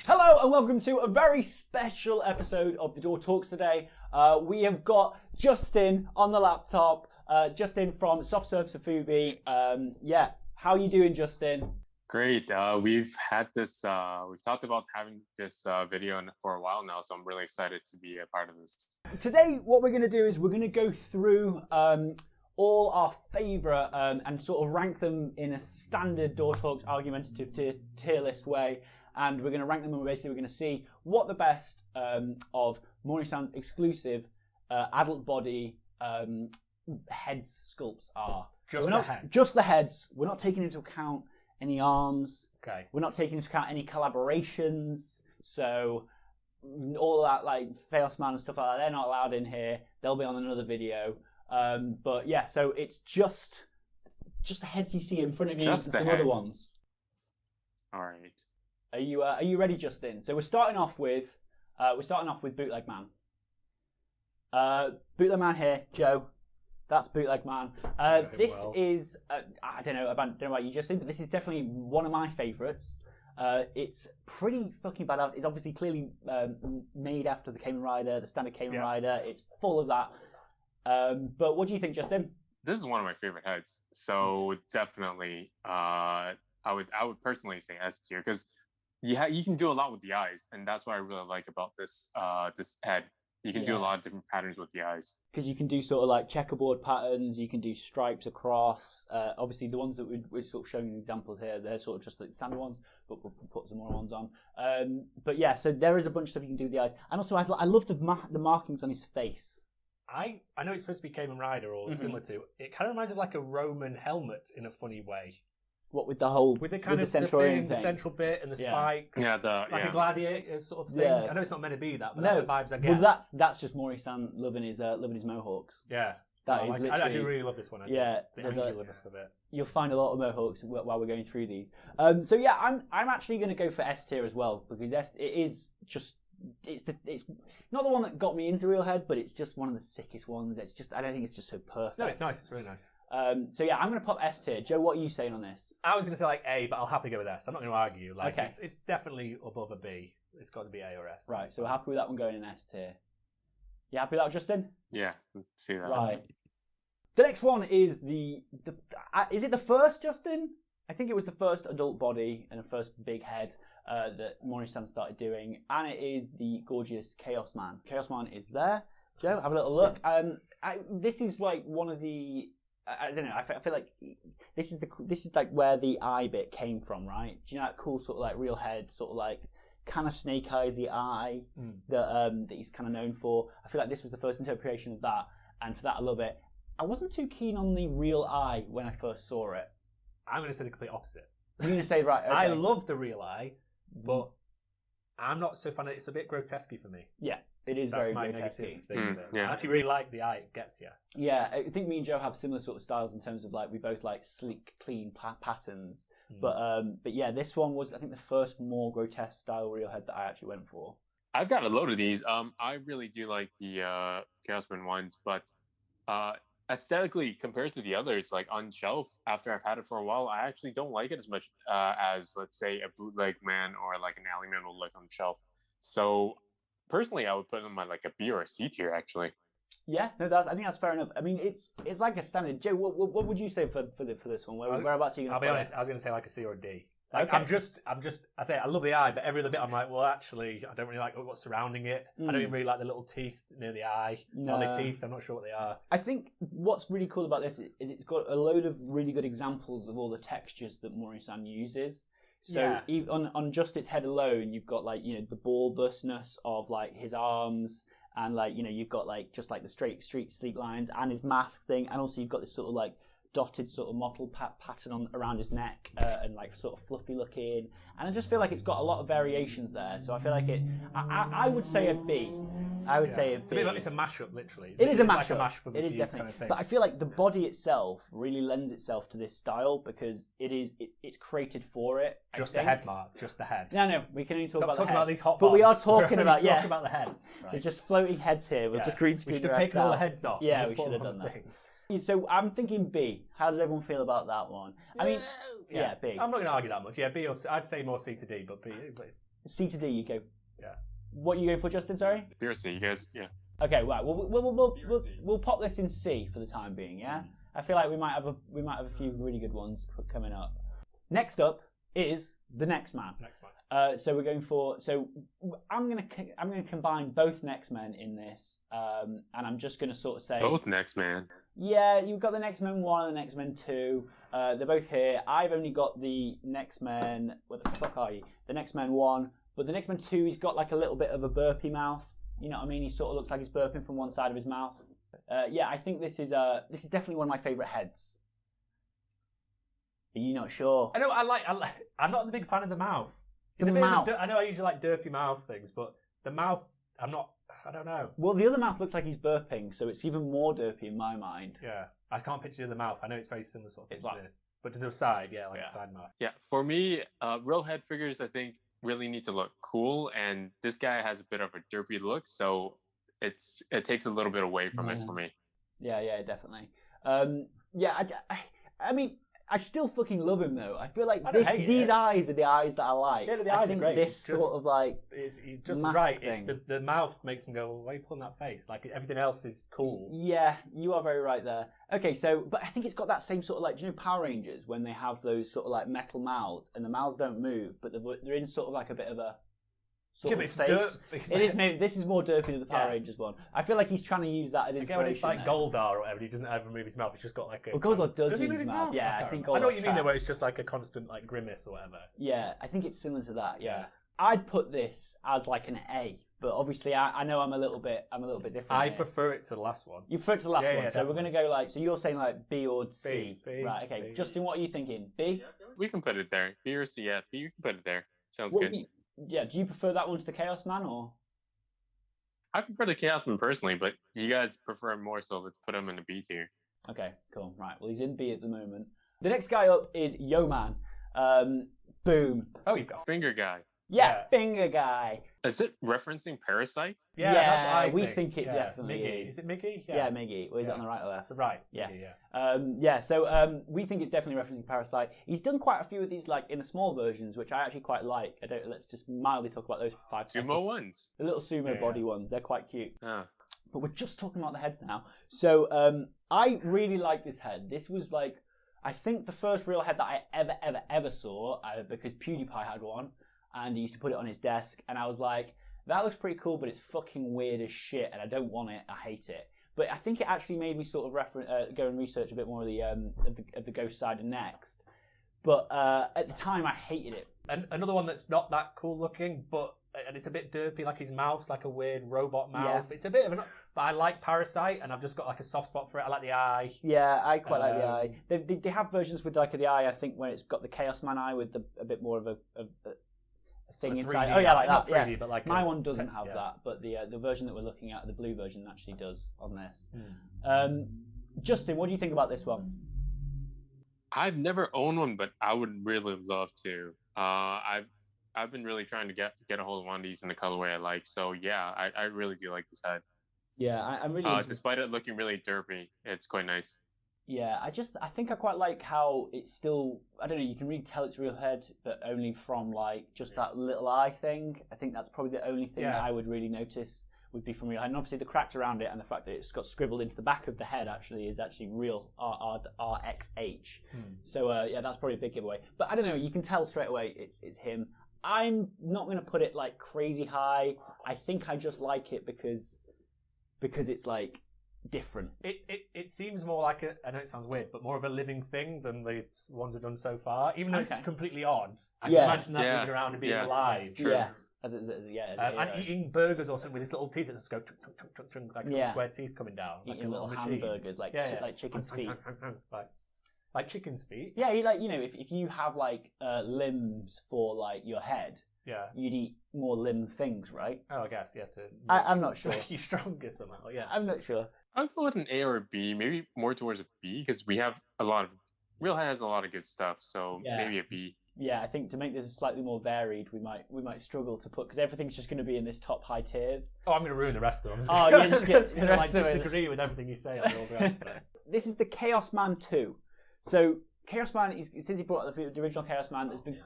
Hello and welcome to a very special episode of The Door Talks today. We have got Justin on the laptop. Justin from SoftServe Sofubi. How are you doing, Justin? Great. We've had this, we've talked about having this video for a while now, so I'm really excited to be a part of this. Today, what we're going to do is we're going to go through all our favourite and sort of rank them in a standard Door Talks argumentative tier list way. And we're going to rank them and basically we're going to see what the best of Morning-san's exclusive adult body heads sculpts are. Just the heads. We're not taking into account any arms. Okay. We're not taking into account any collaborations. So all that like Chaosman and stuff like that, they're not allowed in here. They'll be on another video. But yeah, so it's just the heads you see in front of you and some other ones. All right. Are you ready, Justin? So we're starting off with Bootleg Man. Bootleg Man here, Joe. That's Bootleg Man. This is I don't know about you, Justin, but this is definitely one of my favourites. It's pretty fucking badass. It's obviously clearly made after the Kamen Rider, the standard Kamen Rider. It's full of that. But what do you think, Justin? This is one of my favorite heads. So definitely, I would personally say S tier because you can do a lot with the eyes, and that's what I really like about this this head. You can do a lot of different patterns with the eyes. Because you can do sort of like checkerboard patterns, you can do stripes across. Obviously, the ones that we're sort of showing examples here, they're sort of just like the standard ones, but we'll put some more ones on. But yeah, so there is a bunch of stuff you can do with the eyes. And also, I love the markings on his face. I know it's supposed to be Kamen Rider or similar to. It kind of reminds me of like a Roman helmet in a funny way. What with the whole with the kind of Centurion the central bit and the spikes, like a gladiator sort of thing. Yeah. I know it's not meant to be that, but that's the vibes I get. Well, that's just Mori-san loving his mohawks. Yeah, that is literally. I do really love this one. The angularness of it. You'll find a lot of mohawks while we're going through these. So yeah, I'm actually going to go for S tier as well because it's not the one that got me into RealxHead, but it's just one of the sickest ones. It's just I don't think it's just so perfect. No, it's nice. It's really nice. So yeah, I'm going to pop S tier. Joe, what are you saying on this? I was going to say like A, but I'll happily go with S. I'm not going to argue. Like, okay. It's definitely above a B. It's got to be A or S. Right, so we're happy with that one going in S tier. You happy with that, Justin? Yeah, let's see that. Right. The next one is is it the first, Justin? I think it was the first adult body and the first big head that Mori-san started doing, and it is the gorgeous Chaosman. Chaosman is there. Joe, have a little look. This is like one of the. I don't know. I feel like this is like where the eye bit came from, right? Do you know that cool sort of like RealxHead, sort of like kind of snake eyes the eye that he's kind of known for. I feel like this was the first interpretation of that, and for that I love it. I wasn't too keen on the real eye when I first saw it. I'm going to say the complete opposite. You're going to say right. Okay. I love the real eye, but I'm not so fan of it. It's a bit grotesque for me. Yeah. It is That's very my grotesque. negative thing with it. Yeah. I actually really like the eye it gets you. Yeah, I think me and Joe have similar sort of styles in terms of like we both like sleek, clean patterns. But yeah, this one was I think the first more grotesque style RealxHead that I actually went for. I've got a load of these. I really do like the Chaosman ones, but aesthetically compared to the others, like on shelf after I've had it for a while, I actually don't like it as much as let's say a Bootleg Man or like an Alley Man will look on shelf. So. Personally, I would put them on like a B or a C tier, actually. Yeah, no, I think that's fair enough. I mean, it's like a standard. Joe, what would you say for this one? Whereabouts are you going to I'll be honest, I was going to say like a C or a D. Like, okay. I'm just. I say I love the eye, but every other bit I'm like, well, actually, I don't really like what's surrounding it. I don't even really like the little teeth near the eye. No. Are they teeth? I'm not sure what they are. I think what's really cool about this is it's got a load of really good examples of all the textures that Mori-san uses. So on just its head alone, you've got like the bulbousness of like his arms, and like you've got like just like the straight sleek lines and his mask thing, and also you've got this sort of like dotted sort of mottled pattern around his neck and like sort of fluffy looking, and I just feel like it's got a lot of variations there. So I feel like I would say a B. I would say it's a bit like it's a mashup, literally. It is a mashup. Like a mashup of it is definitely. Kind of but I feel like the body itself really lends itself to this style because it's created for it. Just the head, Mark. Just the head. No, we can only talk about the head. About these hot. But we are talking about talk about the heads. Right. There's just floating heads here. We'll just green screen. We should have taken all the heads off. Yeah, we should have done that. So I'm thinking B. How does everyone feel about that one? I mean, B. I'm not going to argue that much. Yeah, B or C. I'd say more C to D, but B. C to D, you go. Yeah. What are you going for, Justin? Sorry. Beer C, you guys. Yeah. Okay, right. We'll pop this in C for the time being. Yeah. I feel like we might have a few really good ones coming up. Next up is the Next Man. So we're going for. So I'm gonna combine both Next Men in this, and I'm just gonna sort of say both Next Man. Yeah, you've got the Next Men 1 and the Next Men 2. They're both here. I've only got the Next Men. Where the fuck are you? The Next Men 1, but the Next Men 2, he's got like a little bit of a burpy mouth. You know what I mean? He sort of looks like he's burping from one side of his mouth. Yeah, I think this is definitely one of my favourite heads. Are you not sure? I know. I'm not the big fan of the mouth. The mouth. I know I usually like derpy mouth things, but the mouth, I don't know. Well, the other mouth looks like he's burping, so it's even more derpy in my mind. Yeah, I can't picture the mouth. I know it's very similar sort of thing to this, but to the side, a side mouth. Yeah, for me, RealxHead figures I think really need to look cool, and this guy has a bit of a derpy look, so it takes a little bit away from it for me. Yeah, definitely. I mean, I still fucking love him though. I feel like these eyes are the eyes that I like. Yeah, the eyes are great. This sort of like it's just right. It's the mouth makes him go, well, why are you pulling that face? Like everything else is cool. Yeah, you are very right there. Okay, so but I think it's got that same sort of like, do you know Power Rangers when they have those sort of like metal mouths and the mouths don't move, but they're in sort of like a bit of a sort of face. It is maybe this is more derpy than the Power Rangers one. I feel like he's trying to use that as inspiration. When it's like Goldar or whatever, he doesn't ever move his mouth. It's just got like a. Well, Goldar does move his mouth. Yeah, I think Goldar. I know what you mean though, where it's just like a constant like grimace or whatever. Yeah, I think it's similar to that. Yeah, I'd put this as like an A, but obviously I know I'm a little bit different. I prefer it to the last one. You prefer it to the last one, so definitely. we're gonna go like. So you're saying like B or C, B, right? Okay, B. Justin, what are you thinking? B? We can put it there. B or C, yeah. B, you can put it there. Sounds good. Yeah, do you prefer that one to the Chaosman or? I prefer the Chaosman personally, but you guys prefer him more, so let's put him in the B tier. Okay, cool. Right, well, he's in B at the moment. The next guy up is Yo Man. Boom. Oh, you've got Finger Guy. Yeah, Finger Guy. Is it referencing Parasite? Yeah, that's what I we think it definitely Miggy. is. Is it Miggy? Yeah, Miggy. Or is it on the right or left? Right. Yeah. Miggy, So we think it's definitely referencing Parasite. He's done quite a few of these, like in the small versions, which I actually quite like. Let's just mildly talk about those for 5 seconds. Sumo ones. The little sumo body ones. They're quite cute. Ah. But we're just talking about the heads now. So I really like this head. This was like, I think the first real head that I ever saw, because PewDiePie had one, and he used to put it on his desk, and I was like, that looks pretty cool, but it's fucking weird as shit, and I don't want it. I hate it. But I think it actually made me sort of go and research a bit more of the Ghost Cider next. But at the time, I hated it. And another one that's not that cool looking, and it's a bit derpy, like his mouth's like a weird robot mouth. Yeah. It's a bit of but I like Parasite, and I've just got like a soft spot for it. I like the eye. Yeah, I quite like the eye. They have versions with like the eye, I think, when it's got the Chaosman eye with a bit more of a thing inside. Oh yeah, like that. Not 3D, but like my one doesn't have that, but the version that we're looking at, the blue version, actually does on this. Justin, what do you think about this one? I've never owned one, but I would really love to. I've been really trying to get a hold of one of these in the colorway I like. So yeah, I really do like this head. Yeah, I'm really. Despite it looking really derpy, it's quite nice. Yeah, I think I quite like how it's still, I don't know, you can really tell it's RealxHead, but only from like just that little eye thing. I think that's probably the only thing that I would really notice would be from RealxHead. And obviously the cracks around it and the fact that it's got scribbled into the back of the head is actually real RXH. So yeah, that's probably a big giveaway. But I don't know, you can tell straight away it's him. I'm not going to put it like crazy high. I think I just like it because it's like different. It seems more like I know it sounds weird, but more of a living thing than the ones we've done so far. Even though it's completely odd, I can imagine that moving around and being alive. True. Yeah, and eating burgers or something with his little teeth that just go chunk, chunk, chunk, chunk, chunk, like little square teeth coming down. Eating little hamburgers like chicken's feet. Like chicken's feet. Yeah, if you have like limbs for like your head, you'd eat more limb things, right? Oh, I guess I'm not sure. You're stronger somehow. Yeah, I'm not sure. I'll go with an A or a B, maybe more towards a B because we have RealxHead has a lot of good stuff, so maybe a B. Yeah, I think to make this slightly more varied, we might struggle to put because everything's just going to be in this top high tiers. Oh, I'm going to ruin the rest of them. Oh, yeah, just get the rest of it. Disagree with everything you say on all the rest of it. This is the Chaosman 2. So Chaosman, since he brought out the original Chaosman, there's been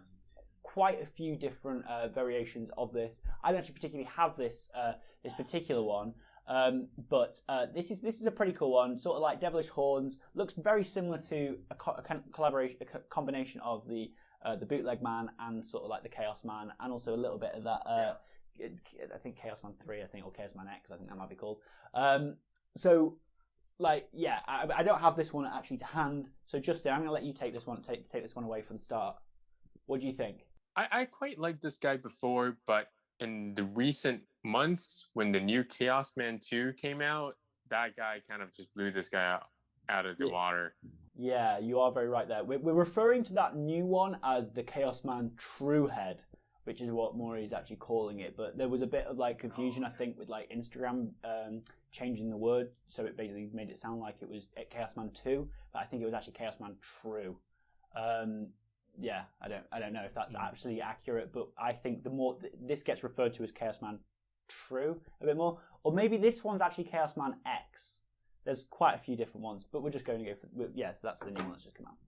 quite a few different variations of this. I don't actually particularly have this this particular one, but this is a pretty cool one. Sort of like devilish horns. Looks very similar to a combination of the Bootleg Man and sort of like the Chaosman, and also a little bit of that. I think Chaosman 3, or Chaosman X, I think that might be called. So, like, yeah, I don't have this one actually to hand. So, Justin, I'm going to let you take this one. Take this one away from the start. What do you think? I quite liked this guy before, but in the recent months, when the new Chaosman 2 came out, that guy kind of just blew this guy out of the water. Yeah, you are very right there. We're referring to that new one as the Chaosman True Head, which is what Maury is actually calling it. But there was a bit of like confusion, I think, with like Instagram changing the word, so it basically made it sound like it was Chaosman 2, but I think it was actually Chaosman True. Yeah, I don't know if that's actually accurate, but I think the more this gets referred to as Chaosman True a bit more, or maybe this one's actually Chaosman X. There's quite a few different ones, but we're just going to go for so that's the new one that's just come out.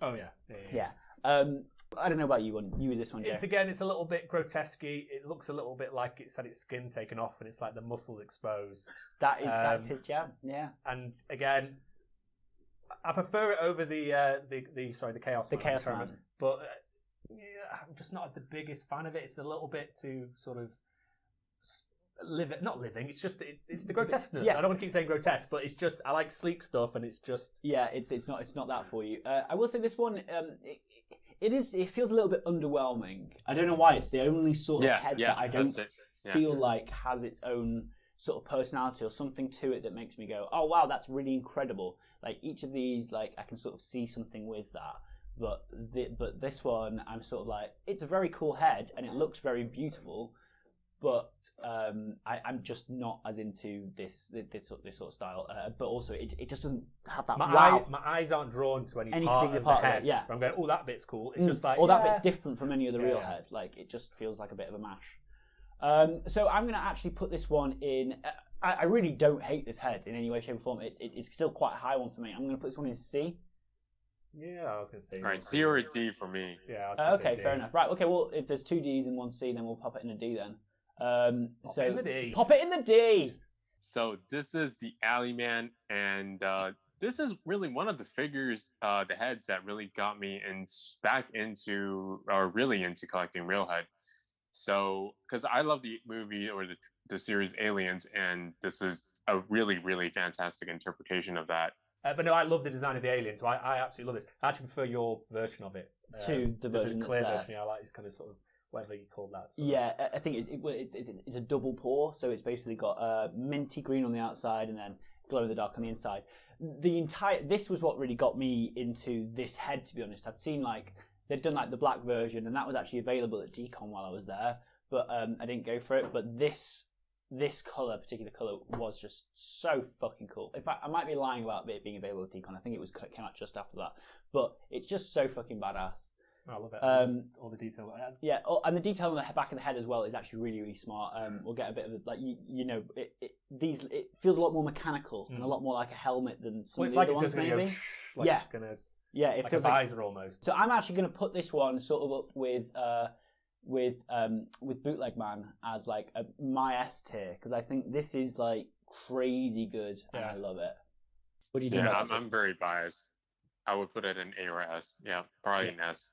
Oh yeah. Yeah. I don't know about you with this one, Joe. It's a little bit grotesque. It looks a little bit like it's had its skin taken off and it's like the muscles exposed. That's his jam. Yeah. And again, I prefer it over the Chaosman. The Chaosman. But I'm just not the biggest fan of it. It's a little bit too sort of not living. It's just it's the grotesqueness. Yeah. I don't want to keep saying grotesque, but it's just I like sleek stuff, and it's just it's not that for you. I will say this one. It feels a little bit underwhelming. I don't know why. It's the only sort of head that I don't feel like has its own sort of personality or something to it that makes me go, oh wow, that's really incredible. Like each of these, like I can sort of see something with that. But this one, I'm sort of like, it's a very cool head and it looks very beautiful. But I'm just not as into this sort of style. But also, it just doesn't have that. My eyes aren't drawn to any part of the head. Yeah, I'm going, oh, that bit's cool. It's just like, that bit's different from any other real head. Like it just feels like a bit of a mash. So I'm going to actually put this one in. I really don't hate this head in any way, shape, or form. It's still quite a high one for me. I'm going to put this one in C. Yeah, I was going to say. All right, C or a D for me. Yeah. I was okay, fair enough. Right. Okay. Well, if there's 2 Ds and 1 C, then we'll pop it in a D then. Pop it in the D. Pop it in the D. So this is the Alley Man, and this is really one of the figures, the heads that really got me back into, or really into collecting RealxHead. So, because I love the movie or the series Aliens, and this is a really, really fantastic interpretation of that. But no, I love the design of the alien, so I absolutely love this. I actually prefer your version of it. To the version clear that's version. Yeah, I like this kind of sort of, whatever you call that. Yeah, I think it's a double pour, so it's basically got minty green on the outside and then glow in the dark on the inside. This was what really got me into this head, to be honest. I'd seen like they'd done like the black version, and that was actually available at Decon while I was there, but I didn't go for it. But this particular color was just so fucking cool. In fact, I might be lying about it being available at Decon. I think it came out just after that, but it's just so fucking badass. I love it. All the detail that it had. Yeah, and the detail on the back of the head as well is actually really, really smart. We'll get a bit of like it feels a lot more mechanical and a lot more like a helmet than some of the other ones maybe. It's gonna it like feels a visor almost. So I'm actually going to put this one sort of up with Bootleg Man as like my S tier, because I think this is like crazy good and I love it. What do you do? Yeah, I'm very biased. I would put it in A or S. Yeah, probably an S.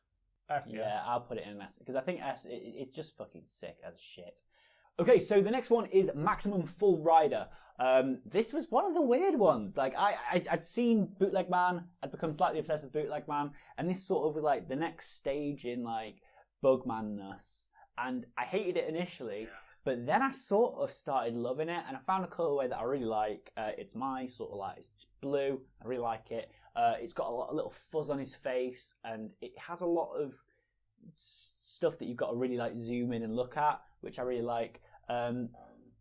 Yeah, I'll put it in an S because I think S it's just fucking sick as shit. Okay, so the next one is Maximum Full Rider. This was one of the weird ones. Like I'd seen Bootleg Man, I'd become slightly obsessed with Bootleg Man, and this sort of was like the next stage in like Bugman-ness. And I hated it initially, but then I sort of started loving it, and I found a colorway that I really like. It's my sort of like, it's blue. I really like it. It's got a little fuzz on his face, and it has a lot of stuff that you've got to really like zoom in and look at, which I really like.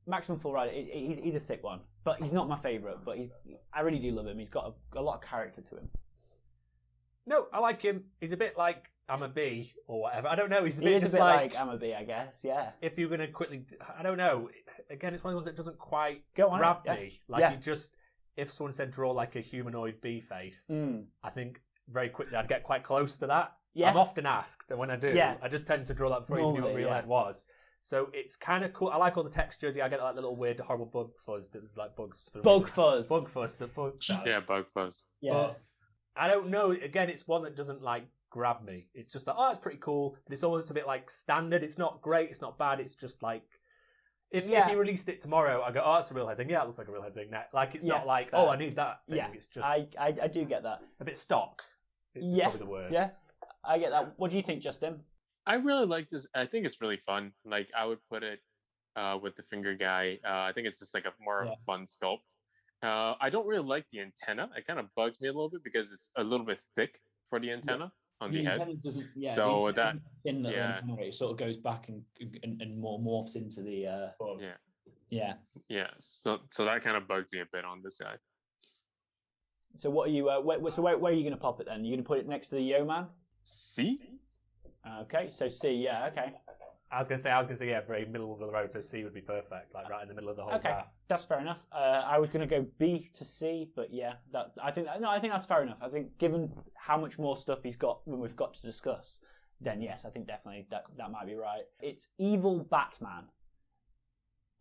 Maximum Full Rider, he's a sick one, but he's not my favourite. But I really do love him. He's got a lot of character to him. No, I like him. He's a bit like I'm a B or whatever. I don't know. He's a he bit is just a bit like I'm a B, I guess. Yeah. If you're going to quickly, I don't know. Again, it's one of those that doesn't quite grab me. Like you just, if someone said draw like a humanoid bee face, I think very quickly I'd get quite close to that. Yeah. I'm often asked, and when I do, Yeah. I just tend to draw that before you knew what Normally, RealxHead was. So it's kind of cool. I like all the textures. Yeah, I get like little weird, horrible bug fuzz, like bugs. Bug fuzz. Bug fuzz. Yeah, bug fuzz. Yeah. But I don't know. Again, it's one that doesn't like grab me. It's just like, oh, it's pretty cool, but it's almost a bit like standard. It's not great. It's not bad. It's just like if you released it tomorrow, I go, oh, it's a RealxHead thing. Yeah, it looks like a RealxHead thing. Like it's not like, oh, I need that thing. Yeah, It's just I do get that. a bit stock. Is probably the word. Yeah, I get that. What do you think, Justin? I really like this. I think it's really fun. Like I would put it with the finger guy. I think it's just like a more fun sculpt. I don't really like the antenna. It kind of bugs me a little bit because it's a little bit thick for the antenna on the head. Antenna doesn't. Yeah. So that thin little antenna, it sort of goes back and more morphs into the. Yeah. So that kind of bugs me a bit on this guy. So what are you? Where are you going to pop it then? You're going to put it next to the Yo Man? C. Okay, so C. Yeah. Okay. I was gonna say, yeah, very middle of the road. So C would be perfect, like right in the middle of the whole graph. That's fair enough. I was going to go B to C, but yeah, I think that's fair enough. I think given how much more stuff he's got when we've got to discuss, then yes, I think definitely that might be right. It's Evil Batman.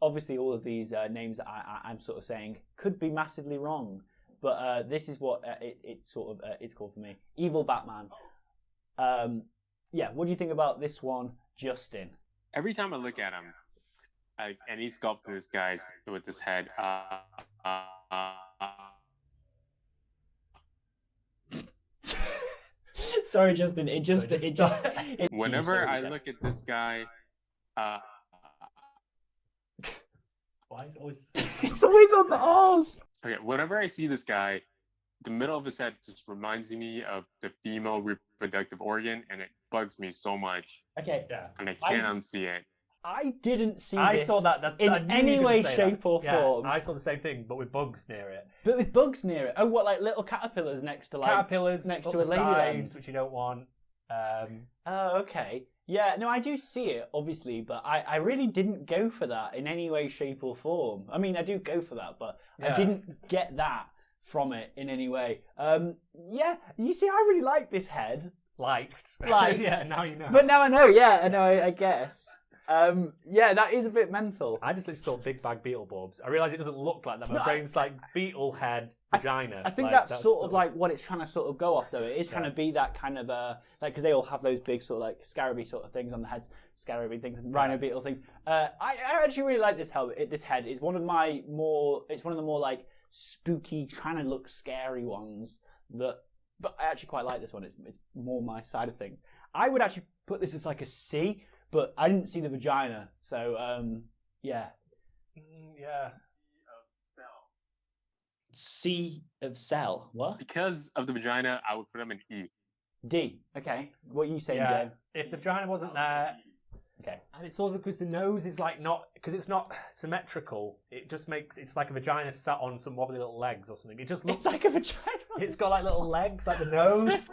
Obviously, all of these names that I'm sort of saying could be massively wrong, but this is what it's called for me. Evil Batman. Yeah, what do you think about this one, Justin? Every time I look at him, and he sculpted this guy with his head. Sorry, Justin. Whenever I look at this guy, Why is it always? It's always on the arms. Okay, whenever I see this guy, the middle of his head just reminds me of the female reproductive organ, and it bugs me so much. Okay, and I can't unsee it. I didn't see I this saw that. in any way, shape, or form. I saw the same thing, but with bugs near it. But with bugs near it. Oh, what, like little caterpillars next to next to a lady sides, which you don't want. Oh, okay. Yeah, no, I do see it, obviously, but I really didn't go for that in any way, shape, or form. I mean, I do go for that, but I didn't get that from it in any way. Yeah, you see, I really like this head. Liked. Yeah, now you know. But now I know, yeah, I know, I guess. Yeah, that is a bit mental. I just literally thought big bag beetle bulbs. I realise it doesn't look like that. My brain's like beetle head vagina. I think that's sort of like what it's trying to sort of go off, though. It is trying to be that kind of like, because they all have those big sort of like scaraby sort of things on the heads, scaraby things and rhino beetle things. I actually really like this head. It's one of the more like spooky, trying to look scary ones. But I actually quite like this one. It's more my side of things. I would actually put this as like a C. But I didn't see the vagina, so yeah. Yeah. C of cell. What? Because of the vagina, I would put him in E. D. Okay. What are you saying, Jay? If the vagina wasn't there, okay. And it's also because the nose is like because it's not symmetrical. It just makes it's like a vagina sat on some wobbly little legs or something. It just looks like a vagina. It's got like little legs, like the nose.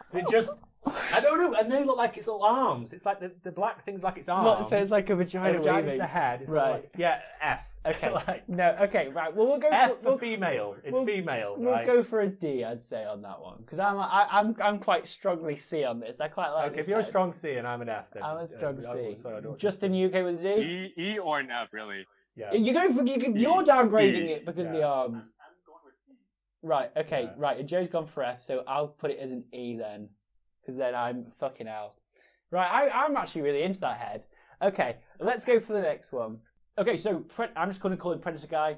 So it just. I don't know, and they look like its little arms. It's like the black thing's like its arms. What, so it's like a vagina. The vagina's the head. It's right. Like, yeah, F. Okay. Like, no. Okay. Right. Well, we'll go for female. It's female. We'll go for a D, I'd say, on that one, because I'm quite strongly C on this. I quite like. Okay, if you're a strong C and I'm an F, then I'm a strong C. Sorry, Justin, you okay with a D? E or an F, really? Yeah. You're downgrading it because of the arms. I'm going with E. Right. Okay. Yeah. Right. And Joe's gone for F, so I'll put it as an E then. Because then I'm fucking hell. Right, I'm actually really into that head. Okay, let's go for the next one. Okay, so I'm just going to call him Predator Guy.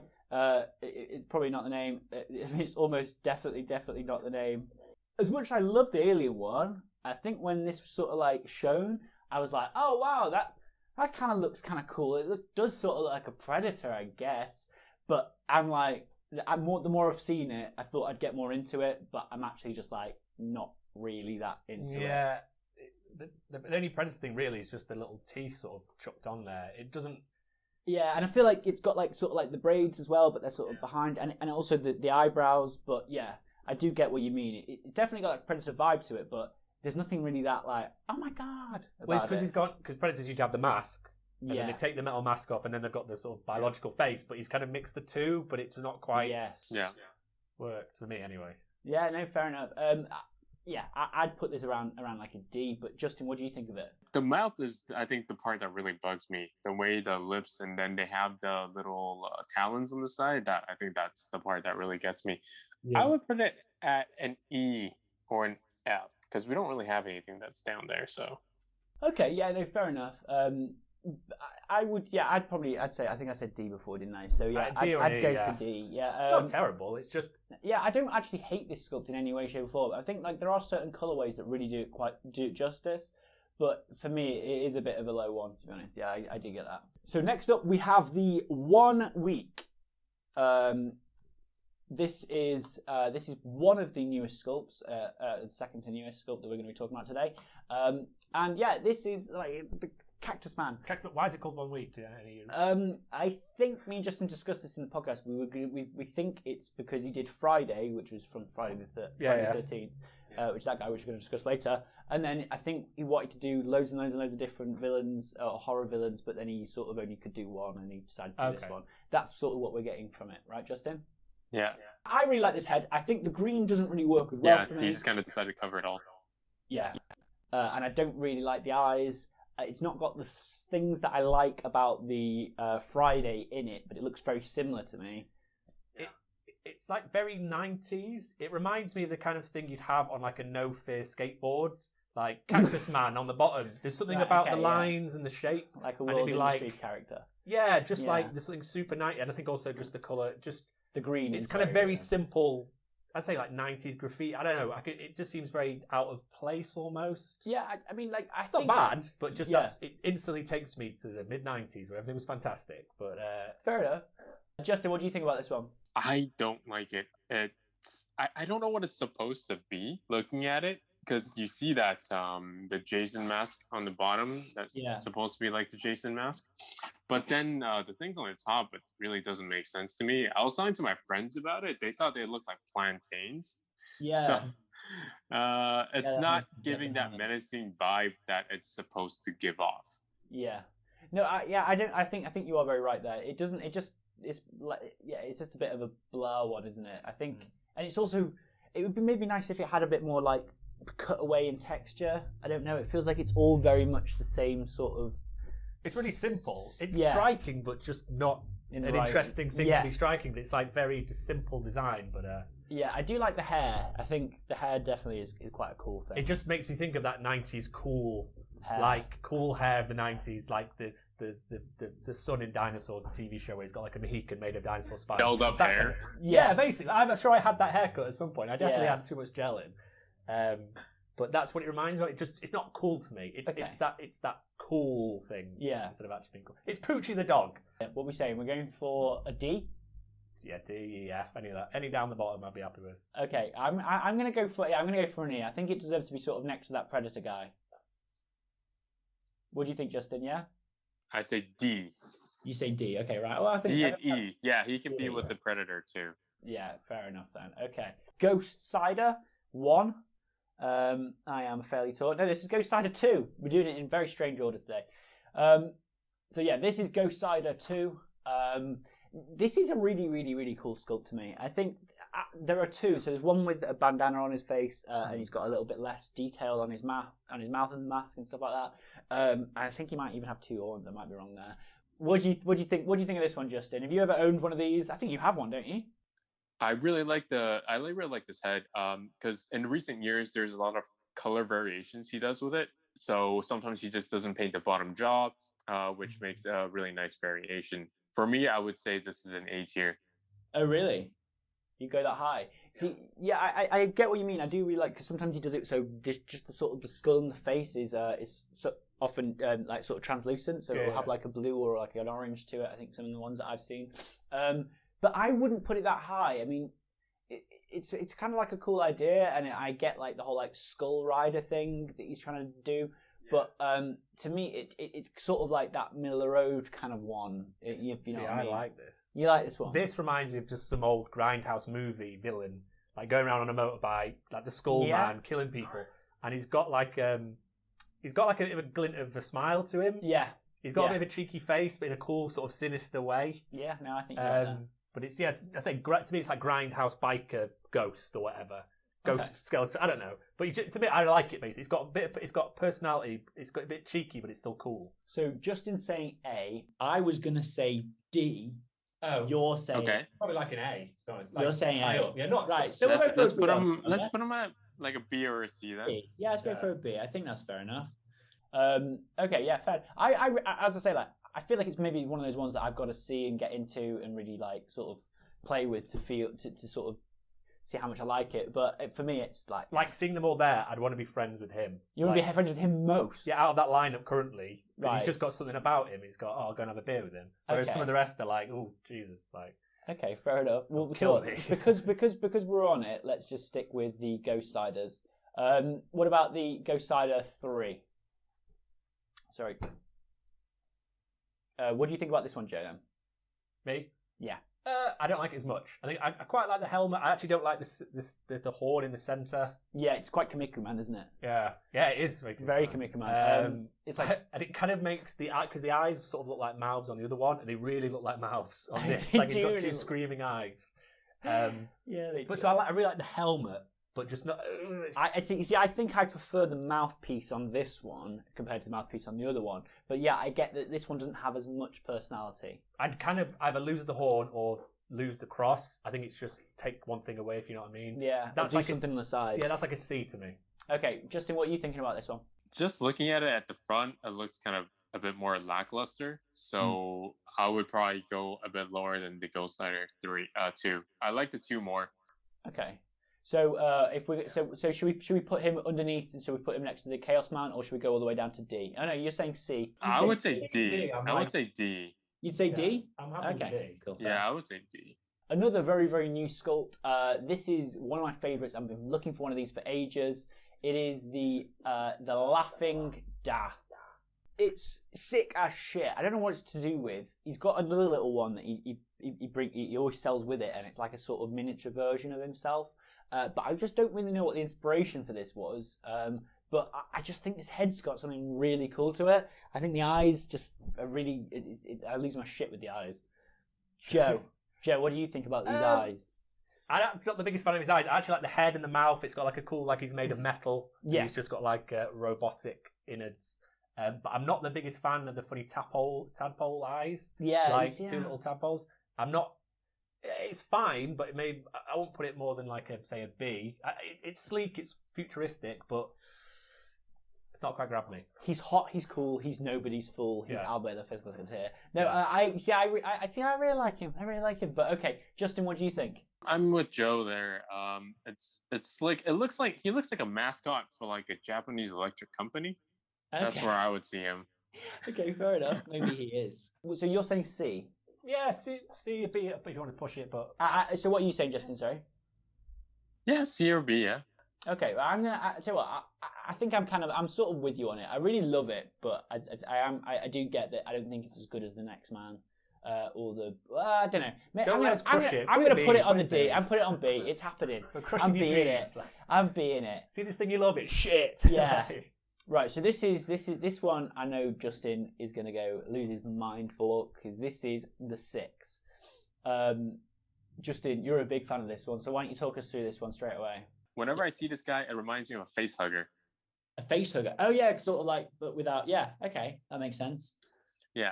It's probably not the name. It's almost definitely not the name. As much as I love the Alien one, I think when this was sort of like shown, I was like, oh wow, that kind of looks kind of cool. It does sort of look like a Predator, I guess. But I'm like, the more I've seen it, I thought I'd get more into it, but I'm actually just like not really that into it. Yeah, the only Predator thing really is just the little teeth sort of chucked on there. It doesn't. Yeah, and I feel like it's got like sort of like the braids as well, but they're sort of behind, and also the eyebrows. But yeah, I do get what you mean. It's definitely got like Predator vibe to it, but there's nothing really that like, oh my god. Well, it's because Predators usually have the mask. And then they take the metal mask off, and then they've got the sort of biological face. But he's kind of mixed the two, but it's not quite yes. worked for me anyway. Yeah, no, fair enough. yeah, I'd put this around like a D. But Justin, what do you think of it? The mouth is, I think, the part that really bugs me. The way the lips, and then they have the little talons on the side. That I think that's the part that really gets me. Yeah. I would put it at an E or an F because we don't really have anything that's down there. So. Okay, yeah, no, fair enough. I would, yeah, I'd say, I think I said D before, didn't I? So yeah, I'd go for D. Yeah, it's not terrible. It's just I don't actually hate this sculpt in any way, shape, or form. I think like there are certain colorways that really do it justice, but for me, it is a bit of a low one, to be honest. Yeah, I do get that. So next up, we have the 1 week. This is one of the newest sculpts, the second to newest sculpt that we're going to be talking about today. And yeah, this is like the Chaosman. Why is it called 1 week? I think me and Justin discussed this in the podcast. We think it's because he did Friday, which was from Friday the 13th, which is that guy, which we're going to discuss later. And then I think he wanted to do loads and loads and loads of different villains, horror villains, but then he sort of only could do one, and he decided to do this one. That's sort of what we're getting from it, right, Justin? Yeah. I really like this head. I think the green doesn't really work as well for me. Yeah, he just kind of decided to cover it all. Yeah. And I don't really like the eyes. It's not got the things that I like about the Friday in it, but it looks very similar to me. It's like very 90s. It reminds me of the kind of thing you'd have on like a No Fear skateboard, like Chaosman on the bottom. There's something about the lines and the shape. Like a World Industries character. Yeah, just like there's something super 90s. And I think also just the colour, just... The green. It's kind of very simple. I'd say like 90s graffiti. I don't know. It just seems very out of place almost. Yeah, I mean, like, it's not bad, but just it instantly takes me to the mid 90s where everything was fantastic. But fair enough. Justin, what do you think about this one? I don't like it. I don't know what it's supposed to be looking at it, because you see that the Jason mask on the bottom that's supposed to be like the Jason mask, but then the things on the top, it really doesn't make sense to me. I was talking to my friends about it. They thought they looked like plantains. Yeah. So it's not giving that menacing vibe that it's supposed to give off. Yeah. No. I think you are very right there. It doesn't. It's just a bit of a blur one, isn't it? I think, and it's also, it would be maybe nice if it had a bit more like cut away in texture. I don't know. It feels like it's all very much the same sort of. It's really simple. It's striking, but just not an interesting thing to be striking. It's like very just simple design, but. Yeah, I do like the hair. I think the hair definitely is quite a cool thing. It just makes me think of that 90s cool hair of the 90s, like the son in Dinosaurs, the TV show, where he's got like a Mohican made of dinosaur spines. Gelled up hair. Yeah, basically. I'm not sure I had that haircut at some point. I definitely had too much gel in. But that's what it reminds me of. It's not cool to me. It's that cool thing. Yeah. Instead of actually being cool. It's Poochie the dog. Yeah, what are we saying? We're going for a D? Yeah, D, E, F, any of that. Any down the bottom I'd be happy with. Okay, I'm gonna go for an E. I think it deserves to be sort of next to that Predator guy. What do you think, Justin? Yeah? I say D. You say D, okay, right. Well, I think D and E. Yeah, he can be with the Predator too. Yeah, fair enough then. Okay. Ghost Cider 1. I am fairly tall. No, this is Ghost Cider 2. We're doing it in very strange order today. So yeah, this is Ghost Cider 2. This is a really, really, really cool sculpt to me. I think there are two. So there's one with a bandana on his face, and he's got a little bit less detail on his mouth and the mask and stuff like that. I think he might even have two horns. I might be wrong there. What do you think? What do you think of this one, Justin? Have you ever owned one of these? I think you have one, don't you? I really like this head because in recent years there's a lot of color variations he does with it. So sometimes he just doesn't paint the bottom jaw, which makes a really nice variation. For me, I would say this is an A tier. Oh, really? You go that high? See, yeah, I get what you mean. I do really like, because sometimes he does it so just the sort of the skull and the face is so often like sort of translucent, so it'll have like a blue or like an orange to it. I think some of the ones that I've seen, but I wouldn't put it that high. I mean, it's kind of like a cool idea, and I get like the whole like skull rider thing that he's trying to do. But to me, it's sort of like that middle of the road kind of one. If you know what I mean. I like this. You like this one? This reminds me of just some old Grindhouse movie villain, like going around on a motorbike, like the Skull Man, killing people, and he's got like a bit of a glint of a smile to him. Yeah. He's got a bit of a cheeky face, but in a cool sort of sinister way. Yeah, no, I think you're right there. But it's, I say, to me, it's like Grindhouse biker ghost or whatever. ghost skeleton. I don't know, but to me, I like it. Basically, it's got personality. It's got a bit cheeky, but it's still cool. So Justin's saying A. I was gonna say D. Oh, You're saying probably like an A. To be honest. You're saying A. Yeah, not right. So let's put him at like a B or a C then. B. Yeah, let's go for a B. I think that's fair enough. Okay, yeah, fair. I as I say, like, I feel like it's maybe one of those ones that I've got to see and get into and really like sort of play with to sort of see how much I like it. But for me, it's like seeing them all there. I'd want to be friends with him. You want to be friends with him most? Yeah, out of that lineup currently, right. He's just got something about him. He's got I'll go and have a beer with him. Whereas some of the rest are like, oh Jesus, like. Okay, fair enough. Well, kill me. because we're on it. Let's just stick with the Ghost Ciders. What about the Ghost Cider 3? Sorry. What do you think about this one, Joe? Me? Yeah. I don't like it as much. I think I quite like the helmet. I actually don't like the horn in the center. Yeah, it's quite Kamiko Man, isn't it? Yeah, it is very Kamiko Man. It's like, and it kind of makes because the eyes sort of look like mouths on the other one, and they really look like mouths on this. Like he's got two screaming eyes. Yeah, they do. So I really like the helmet. But just not. I think I prefer the mouthpiece on this one compared to the mouthpiece on the other one. But yeah, I get that this one doesn't have as much personality. I'd kind of either lose the horn or lose the cross. I think it's just take one thing away, if you know what I mean. Yeah, that's like something on the side. Yeah, that's like a C to me. Okay, Justin, what are you thinking about this one? Just looking at it at the front, it looks kind of a bit more lackluster. So I would probably go a bit lower than the Ghost Rider 2. I like the 2 more. Okay. So should we put him underneath, and so we put him next to the Chaosman, or should we go all the way down to D? Oh no, you're saying C. I would say D. I would say D. You'd say D? I'm happy with D. Cool. Yeah, I would say D. Another very, very new sculpt. This is one of my favourites. I've been looking for one of these for ages. It is the Laughing Da. It's sick as shit. I don't know what it's to do with. He's got another little one that he always sells with it, and it's like a sort of miniature version of himself. But I just don't really know what the inspiration for this was. But I just think this head's got something really cool to it. I think the eyes just are really... I lose my shit with the eyes. Joe, what do you think about these eyes? I'm not the biggest fan of his eyes. I actually like the head and the mouth. It's got like a cool... Like he's made of metal. Yeah. He's just got like robotic innards. But I'm not the biggest fan of the funny tadpole eyes. Yeah. Like two little tadpoles. I'm not... It's fine, but I won't put it more than like say a B. It's sleek, it's futuristic, but it's not quite grabbed me. He's hot, he's cool, he's nobody's fool, he's Albert the Physical Frontier. No, I think I really like him. But okay, Justin, what do you think? I'm with Joe there. It's slick. He looks like a mascot for like a Japanese electric company. Okay. That's where I would see him. Okay, fair enough. Maybe he is. So you're saying C? Yeah, C a B if you want to push it, but... so what are you saying, Justin, sorry? Yeah, C or B, yeah. Okay, well, I'm gonna tell you what. I think I'm sort of with you on it. I really love it, but I do get that. I don't think it's as good as the Next Man, or the I don't know. I'm gonna put it on the D. I'm put it on B. It's happening. I'm being it. I'm being it. See this thing you love? It's shit. Yeah. Right, so this one. I know Justin is gonna lose his mind for look, because this is the 6. Justin, you're a big fan of this one, so why don't you talk us through this one straight away? Whenever I see this guy, it reminds me of a face hugger. A face hugger? Oh yeah, sort of like, but without. Yeah, okay, that makes sense. Yeah,